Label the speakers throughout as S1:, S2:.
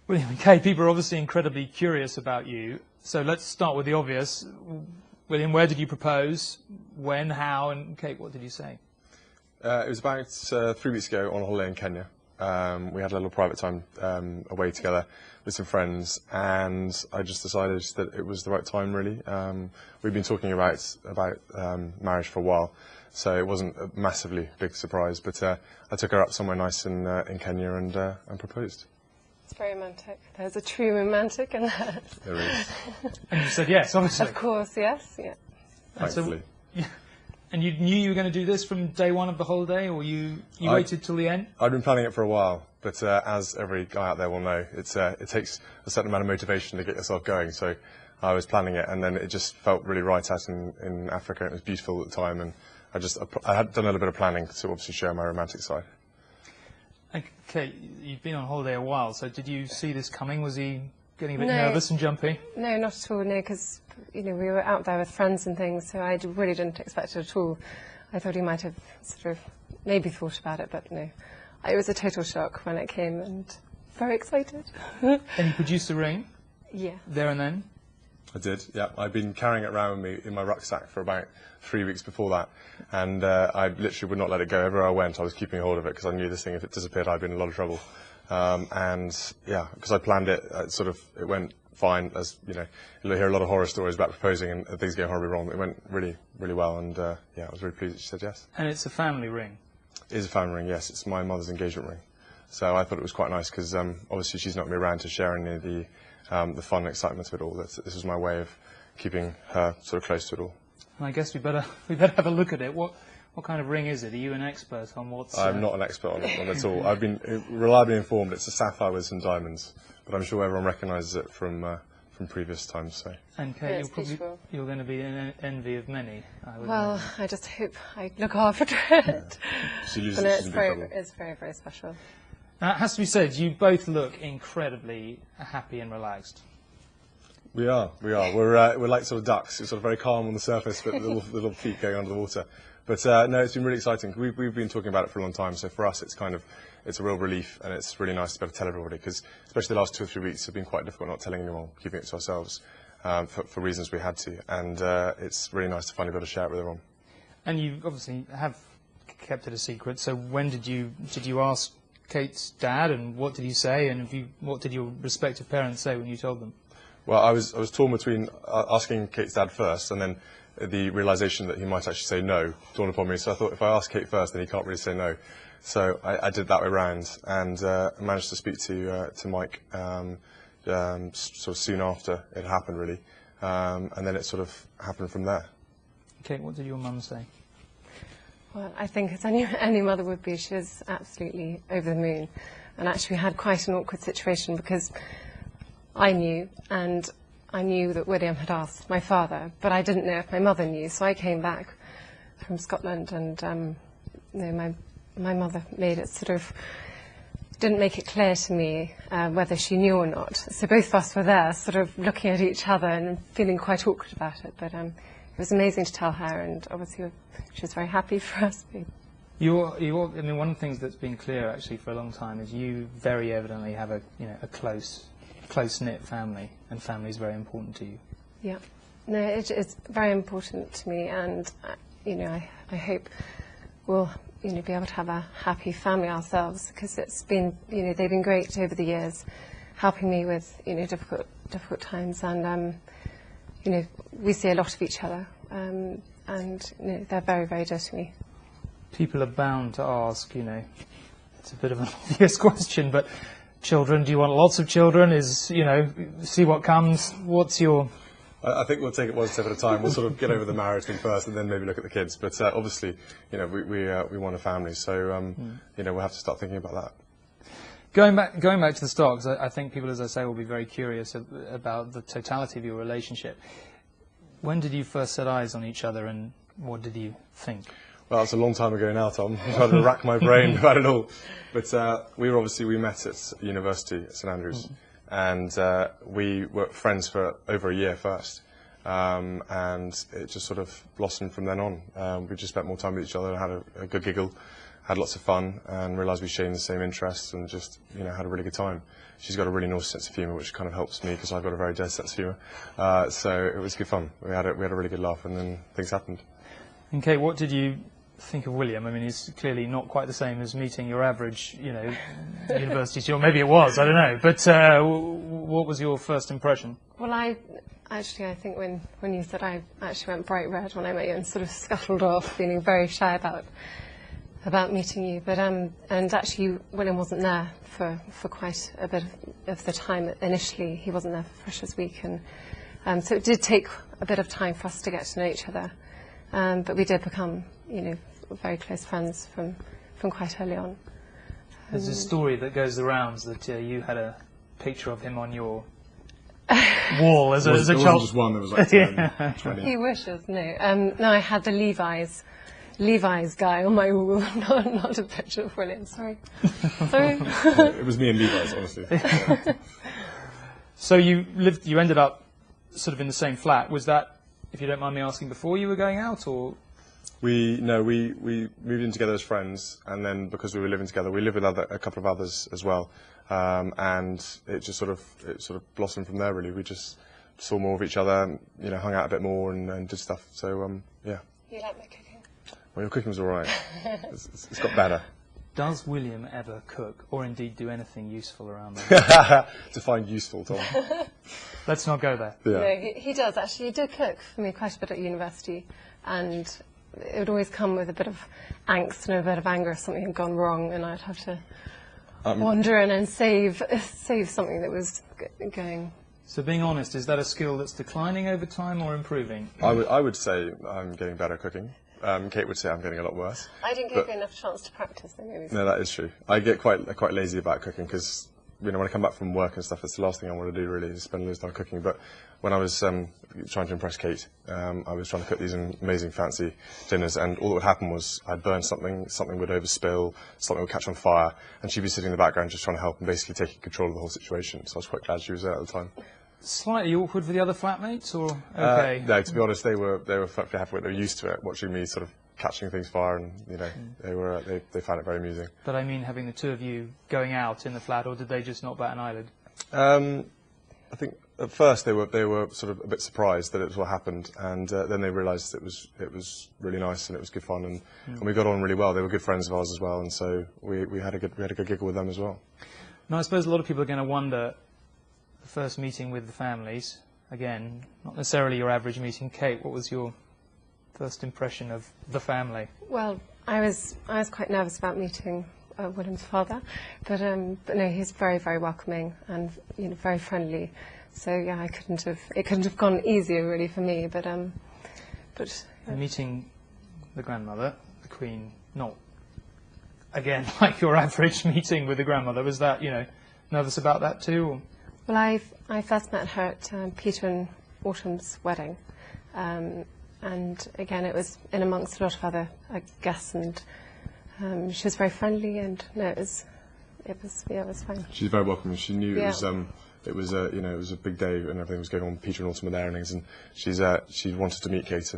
S1: William and Kate, people are obviously incredibly curious about you. So let's start with the obvious. William, where did you propose? When, how, and Kate, what did you say?
S2: It was about 3 weeks ago on a holiday in Kenya. We had a little private time away together with some friends, and I just decided that it was the right time, really. We've been talking about marriage for a while, so it wasn't a massively big surprise, but I took her up somewhere nice in Kenya and proposed.
S3: It's very romantic. There's a true romantic in that.
S2: There is.
S1: And you said yes, obviously.
S3: Of course, yes. Yeah.
S2: Thankfully.
S1: So, and you knew you were going to do this from day one of the holiday, or you waited till the end?
S2: I'd been planning it for a while, but as every guy out there will know, it takes a certain amount of motivation to get yourself going. So I was planning it, and then it just felt really right out in Africa. It was beautiful at the time, and I had done a little bit of planning to obviously show my romantic side.
S1: Okay, you've been on holiday a while, so did you see this coming? Was he getting a bit nervous and jumpy?
S3: No, not at all, no, because we were out there with friends and things, so I really didn't expect it at all. I thought he might have sort of maybe thought about it, but no. It was a total shock when it came, and very excited.
S1: And you produced the ring?
S3: Yeah.
S1: There and then?
S2: I did, yeah. I'd been carrying it around with me in my rucksack for about 3 weeks before that, and I literally would not let it go. Everywhere I went, I was keeping hold of it, because I knew this thing, if it disappeared, I'd be in a lot of trouble. And yeah, because I planned it, it went fine. As you know, you'll hear a lot of horror stories about proposing and things going horribly wrong. It went really, really well, and yeah, I was really pleased that she said yes.
S1: And it's a family ring?
S2: It is a family ring, yes. It's my mother's engagement ring. So I thought it was quite nice, because obviously she's not going to be around to share any of the fun and excitement of it all. This was my way of keeping her sort of close to it all.
S1: And I guess we better have a look at it. What kind of ring is it? Are you an expert on what's...
S2: I'm not an expert on it at all. I've been reliably informed it's a sapphire with some diamonds, but I'm sure everyone recognises it from previous times. So.
S1: And Kate, you're going to be in envy of many, I would
S3: Well,
S1: imagine.
S3: I just hope I look after it.
S2: She loses,
S3: But no,
S2: she's in big trouble.
S3: it's very, very special.
S1: Now, it has to be said, you both look incredibly happy and relaxed.
S2: We are. We're like sort of ducks. We're sort of very calm on the surface, but little feet going under the water. But no, it's been really exciting. We've been talking about it for a long time, so for us it's a real relief, and it's really nice to be able to tell everybody, because especially the last 2 or 3 weeks have been quite difficult not telling anyone, keeping it to ourselves for reasons we had to, and it's really nice to finally be able to share it with everyone.
S1: And you obviously have kept it a secret, so when did you ask Kate's dad, and what did he say, and what did your respective parents say when you told them?
S2: Well, I was torn between asking Kate's dad first, and then the realisation that he might actually say no dawned upon me. So I thought, if I ask Kate first, then he can't really say no. So I did that way round, and managed to speak to Mike sort of soon after it happened, really, and then it sort of happened from there.
S1: Kate, what did your mum say?
S3: Well, I think as any mother would be, she was absolutely over the moon. And actually we had quite an awkward situation, because I knew, and I knew that William had asked my father, but I didn't know if my mother knew. So I came back from Scotland, and my mother made it didn't make it clear to me whether she knew or not. So both of us were there, sort of looking at each other and feeling quite awkward about it. But it was amazing to tell her, and obviously she was very happy for us.
S1: I mean, one of the things that's been clear actually for a long time is you very evidently have a close-knit family, and family is very important to you.
S3: Yeah, no, it is very important to me, and I hope we'll be able to have a happy family ourselves, because it's been they've been great over the years, helping me with difficult times, and we see a lot of each other, and they're very, very dear to me.
S1: People are bound to ask, it's a bit of an obvious question, but children, do you want lots of children? See what comes? What's your...
S2: I think we'll take it one step at a time. We'll sort of get over the marriage thing first, and then maybe look at the kids. But obviously, we want a family, so we'll have to start thinking about that.
S1: Going back to the start, because I think people, as I say, will be very curious about the totality of your relationship. When did you first set eyes on each other, and what did you think?
S2: Well, it's a long time ago now, Tom. I'm trying to rack my brain about it all. But we met at university at St Andrews, and we were friends for over a year first, and it just sort of blossomed from then on. We just spent more time with each other and had a good giggle, had lots of fun and realised we shared the same interests and just, you know, had a really good time. She's got a really naughty sense of humour, which kind of helps me because I've got a very dead sense of humour. So it was good fun. We had a really good laugh, and then things happened.
S1: And Kate, what did you think of William? I mean, he's clearly not quite the same as meeting your average, you know, university student. Maybe it was, I don't know. But what was your first impression?
S3: Well, I think when you said, I actually went bright red when I met you and sort of scuttled off, feeling very shy about meeting you. But and actually, William wasn't there for quite a bit of the time initially. He wasn't there for Freshers' Week, and so it did take a bit of time for us to get to know each other. But we did become, you know, very close friends from quite early on.
S1: There's a story that goes the rounds that you had a picture of him on your wall as a child.
S2: There wasn't just one, there was like 10, 20.
S3: He wishes, no. No, I had the Levi's guy on my wall, not a picture of William, sorry. Sorry.
S2: It was me and Levi's, honestly.
S1: So you ended up sort of in the same flat. Was that, if you don't mind me asking, before you were going out, or?
S2: We moved in together as friends, and then because we were living together, we lived with a couple of others as well, and it just sort of blossomed from there. Really, we just saw more of each other, you know, hung out a bit more and did stuff. So yeah.
S3: You like my cooking?
S2: Well, your cooking was all right. It's got better.
S1: Does William ever cook, or indeed do anything useful around there?
S2: Define useful, Tom.
S1: Let's not go there.
S2: Yeah.
S3: No, he does actually. He did cook for me quite a bit at university, and it would always come with a bit of angst and a bit of anger if something had gone wrong, and I'd have to wander in and save something that was going.
S1: So being honest, is that a skill that's declining over time or improving?
S2: I would say I'm getting better at cooking. Kate would say I'm getting a lot worse.
S3: I didn't give you enough chance to practice, though, maybe.
S2: No, that is true. I get quite lazy about cooking because, you know, when I come back from work and stuff, it's the last thing I want to do really, is spend loads of time cooking. But when I was trying to impress Kate, I was trying to cook these amazing fancy dinners, and all that would happen was I'd burn something would overspill, something would catch on fire, and she'd be sitting in the background just trying to help and basically taking control of the whole situation. So I was quite glad she was there at the time.
S1: Slightly awkward for the other flatmates, or okay?
S2: No, to be honest, they were perfectly happy with it. They were used to it, watching me sort of catching things fire, and you know, they found it very amusing.
S1: But I mean, having the two of you going out in the flat, or did they just not bat an eyelid?
S2: I think at first they were sort of a bit surprised that it was what happened, and then they realised it was really nice and it was good fun, and we got on really well. They were good friends of ours as well, and so we had a good giggle with them as well.
S1: Now, I suppose a lot of people are going to wonder, the first meeting with the families, again, not necessarily your average meeting. Kate, what was your first impression of the family?
S3: Well, I was quite nervous about meeting William's father, but no, he's very, very welcoming and, you know, very friendly. So yeah, it couldn't have gone easier really for me. But
S1: And meeting the grandmother, the Queen, not again like your average meeting with the grandmother. Was that, you know, nervous about that too? Or?
S3: Well, I first met her at Peter and Autumn's wedding, and again it was in amongst a lot of other guests, and she was very friendly, and no, it was fine.
S2: She's very welcoming. She knew
S3: Yeah.
S2: it was you know, it was a big day and everything was going on. Peter and Autumn were there, and she wanted to meet Kate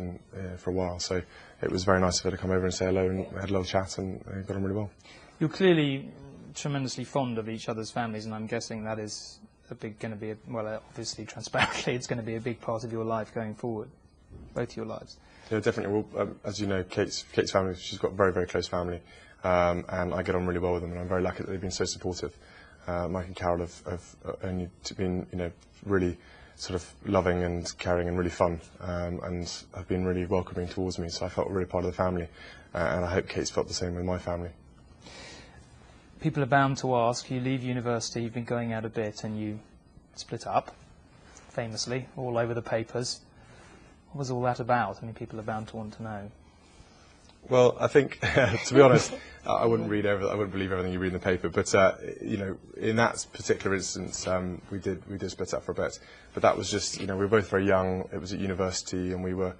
S2: for a while, so it was very nice of her to come over and say hello, and we had a little chat and got on really well.
S1: You're clearly tremendously fond of each other's families, and I'm guessing that is going to be, obviously, transparently, it's going to be a big part of your life going forward, both your lives.
S2: Yeah, definitely. Well, as you know, Kate's family, she's got a very, very close family, and I get on really well with them, and I'm very lucky that they've been so supportive. Mike and Carol have only been, you know, really sort of loving and caring and really fun, and have been really welcoming towards me, so I felt really part of the family, and I hope Kate's felt the same with my family.
S1: People are bound to ask, you leave university, you've been going out a bit, and you split up, famously, all over the papers. What was all that about? I mean, people are bound to want to know.
S2: Well, I think, to be honest, I wouldn't believe everything you read in the paper. But you know, in that particular instance, we did split up for a bit. But that was just, you know, we were both very young. It was at university, and we were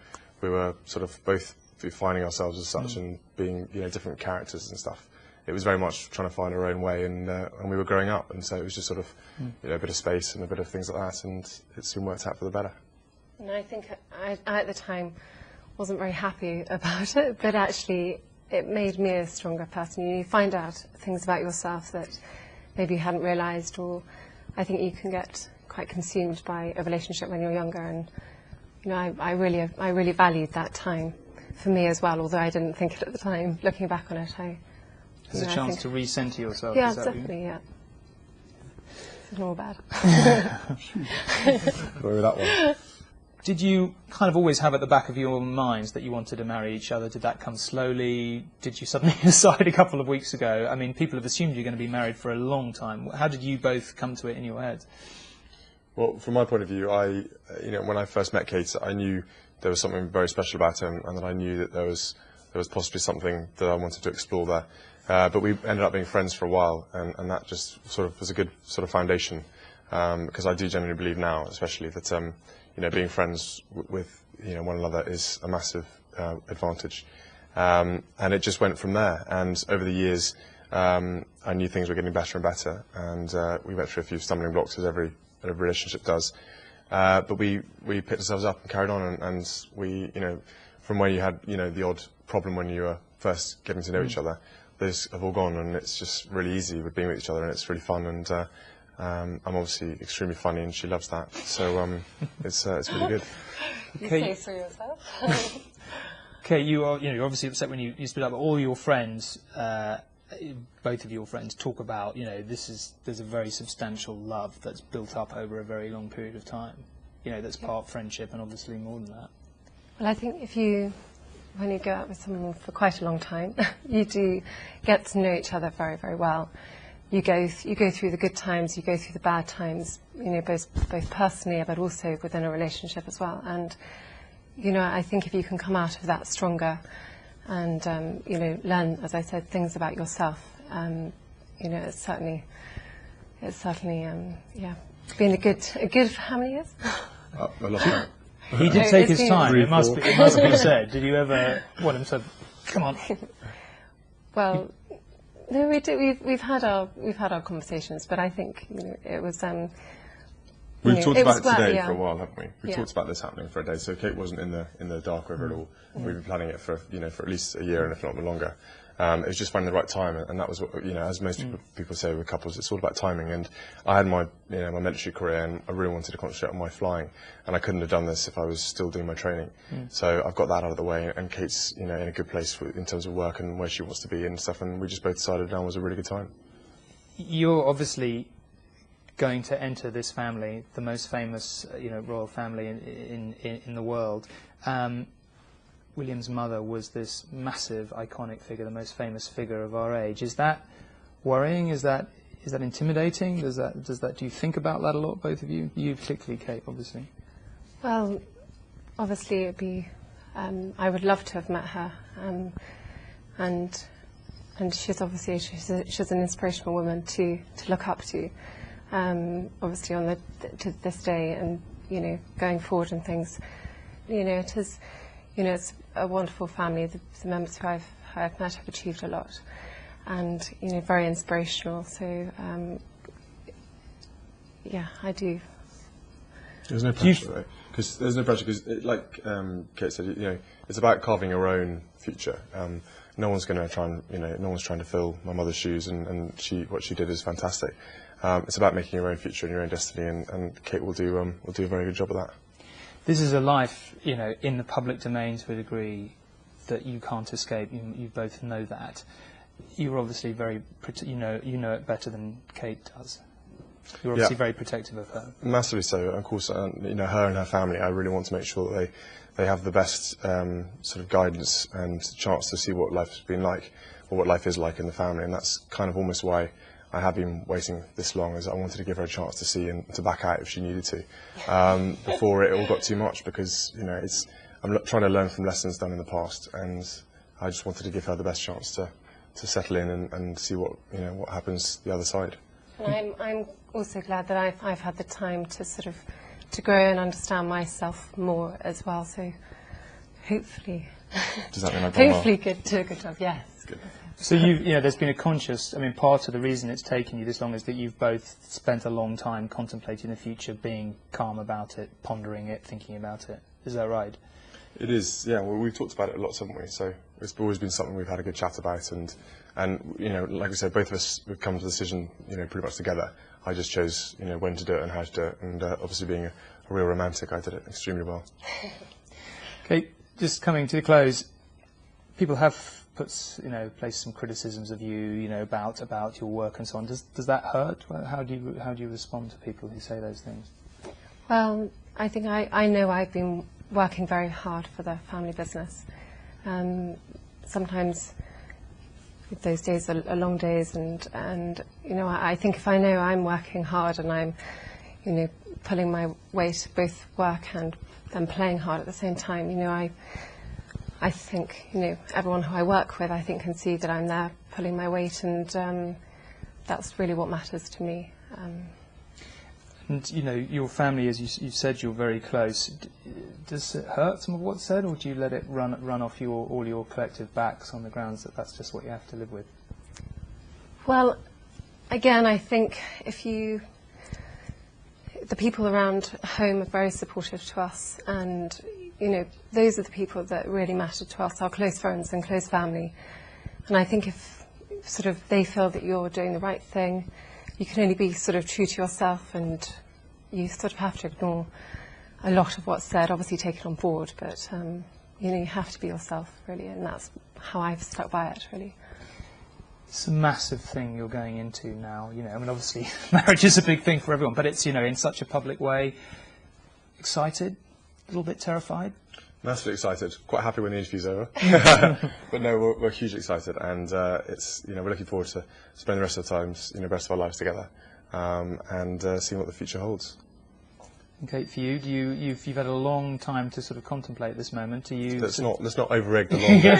S2: sort of both defining ourselves as such and being, you know, different characters and stuff. It was very much trying to find our own way, and we were growing up, and so it was just sort of, you know, a bit of space and a bit of things like that, and it soon worked out for the better.
S3: And I think I at the time wasn't very happy about it, but actually it made me a stronger person. You find out things about yourself that maybe you hadn't realised, or I think you can get quite consumed by a relationship when you're younger. And I really valued that time for me as well, although I didn't think it at the time. Looking back on it,
S1: There's a chance to re-centre yourself.
S3: Yeah,
S1: is that what you-
S3: definitely. Yeah, it's not all bad.
S2: Go with that one.
S1: Did you kind of always have at the back of your minds that you wanted to marry each other? Did that come slowly? Did you suddenly decide a couple of weeks ago? I mean, people have assumed you're going to be married for a long time. How did you both come to it in your heads?
S2: Well, from my point of view, when I first met Kate, I knew there was something very special about him, and that I knew that there was possibly something that I wanted to explore there. But we ended up being friends for a while, and that just sort of was a good sort of foundation, because I do genuinely believe now, especially that being friends with one another is a massive advantage, and it just went from there. And over the years, I knew things were getting better and better, and we went through a few stumbling blocks, as every relationship does. But we picked ourselves up and carried on, and we, from where you had, the odd problem when you were first getting to know each other, those have all gone, and it's just really easy with being with each other, and it's really fun. And I'm obviously extremely funny, and she loves that. So it's really good.
S3: You
S1: Okay.
S3: say so yourself.
S1: Okay, you're obviously upset when you split up. But all your friends, both of your friends, talk about there's a very substantial love that's built up over a very long period of time. That's part friendship and obviously more than that.
S3: Well, I think when you go out with someone for quite a long time, you do get to know each other very, very well. You go through the good times, you go through the bad times, both personally, but also within a relationship as well. And I think if you can come out of that stronger, and learn, as I said, things about yourself, it's certainly been a good how many years?
S2: I love that.
S1: He did
S3: No,
S1: take
S3: it's
S1: his
S3: been-
S1: time.
S2: Three,
S1: It must be said. Did you ever want him to come on?
S3: Well, no, we do. We've had our conversations, but I think it was.
S2: We've
S3: know,
S2: talked
S3: it
S2: about
S3: was
S2: it
S3: well,
S2: today
S3: yeah.
S2: for a while, haven't we? We've
S3: Yeah.
S2: talked about this happening for a day. So Kate wasn't in the dark over it all. We've been planning it for at least a year, and if not longer. It was just finding the right time, and that was what, as most people say with couples, it's all about timing. And I had my my military career, and I really wanted to concentrate on my flying, and I couldn't have done this if I was still doing my training. So I've got that out of the way, and Kate's in a good place in terms of work and where she wants to be and stuff, and we just both decided now was a really good time.
S1: You're obviously going to enter this family, the most famous royal family in the world. William's mother was this massive, iconic figure, the most famous figure of our age. Is that worrying? Is that intimidating? Do you think about that a lot, both of you? You particularly, Kate, obviously.
S3: Well, obviously it'd be. I would love to have met her, and she's obviously she's an inspirational woman to look up to. Obviously to this day, and going forward and things. It is. It's a wonderful family. The members who I've met have achieved a lot, and very inspirational. So I do.
S2: There's no pressure, though, because there's no pressure. Because, like Kate said, it's about carving your own future. No one's going to try and, no one's trying to fill my mother's shoes, and what she did is fantastic. It's about making your own future and your own destiny, and Kate will do a very good job of that.
S1: This is a life, in the public domain to a degree that you can't escape. You both know that. You're obviously very, you know it better than Kate does. You're obviously very protective of her.
S2: Massively so. Of course, her and her family, I really want to make sure that they have the best sort of guidance and chance to see what life's been like, or what life is like in the family. And that's kind of almost why I have been waiting this long, is I wanted to give her a chance to see and to back out if she needed to, before it all got too much, because I'm trying to learn from lessons done in the past, and I just wanted to give her the best chance to settle in and see what happens the other side.
S3: And I'm also glad that I've had the time to sort of to grow and understand myself more as well. So hopefully,
S2: Does that mean I've done well?
S3: hopefully do a good job. Yes.
S2: Good.
S1: So there's been a conscious, part of the reason it's taken you this long is that you've both spent a long time contemplating the future, being calm about it, pondering it, thinking about it. Is that right?
S2: It is, yeah. Well, we've talked about it a lot, haven't we? So It's always been something we've had a good chat about, and you know, like we said, both of us have come to the decision, you know, pretty much together. I just chose, you know, when to do it and how to do it, and obviously being a real romantic, I did it extremely well.
S1: Okay, just coming to the close, people have put, you know, placed some criticisms of you, you know, about your work and so on. Does that hurt? How do you respond to people who say those things?
S3: Well, I think I know I've been working very hard for the family business. Sometimes those days are long days, and you know, I think if I know I'm working hard and I'm, you know, pulling my weight, both work and playing hard at the same time, you know, I think, you know, everyone who I work with, I think, can see that I'm there pulling my weight, and that's really what matters to me.
S1: And, you know, your family, as you said, you're very close. Does it hurt, some of what's said, or do you let it run off all your collective backs on the grounds that that's just what you have to live with?
S3: Well, again, I think the people around home are very supportive to us, and, you know, those are the people that really matter to us, our close friends and close family. And I think if sort of they feel that you're doing the right thing, you can only be sort of true to yourself, and you sort of have to ignore a lot of what's said, obviously take it on board, but you know, you have to be yourself, really, and that's how I've stuck by it, really.
S1: It's a massive thing you're going into now, you know. I mean, obviously, marriage is a big thing for everyone, but it's, you know, in such a public way. Excited? A little bit terrified?
S2: Massively excited. Quite happy when the interview's over. But no, we're hugely excited, and it's, you know, we're looking forward to spending the rest of the times, you know, the rest of our lives together, and seeing what the future holds.
S1: Okay, for you, you've had a long time to sort of contemplate this moment.
S2: Let's not over-egg the long game.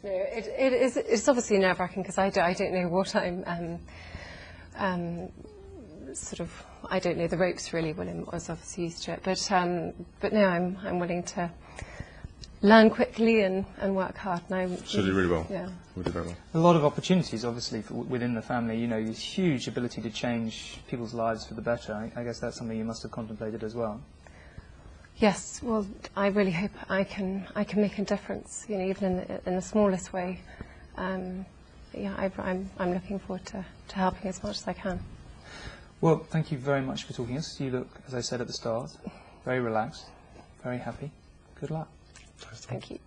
S3: No, it's obviously nerve-wracking because I don't know what I'm sort of, I don't know the ropes really. William was obviously used to it, but no, I'm willing to learn quickly and work hard. And
S2: Should do really well.
S3: Yeah,
S2: we'll do very well.
S1: A lot of opportunities, obviously, within the family. You know, this huge ability to change people's lives for the better. I guess that's something you must have contemplated as well.
S3: Yes, well, I really hope I can make a difference. You know, even in the smallest way. Yeah, I'm looking forward to helping as much as I can.
S1: Well, thank you very much for talking to us. You look, as I said at the start, very relaxed, very happy. Good luck.
S3: Thank you.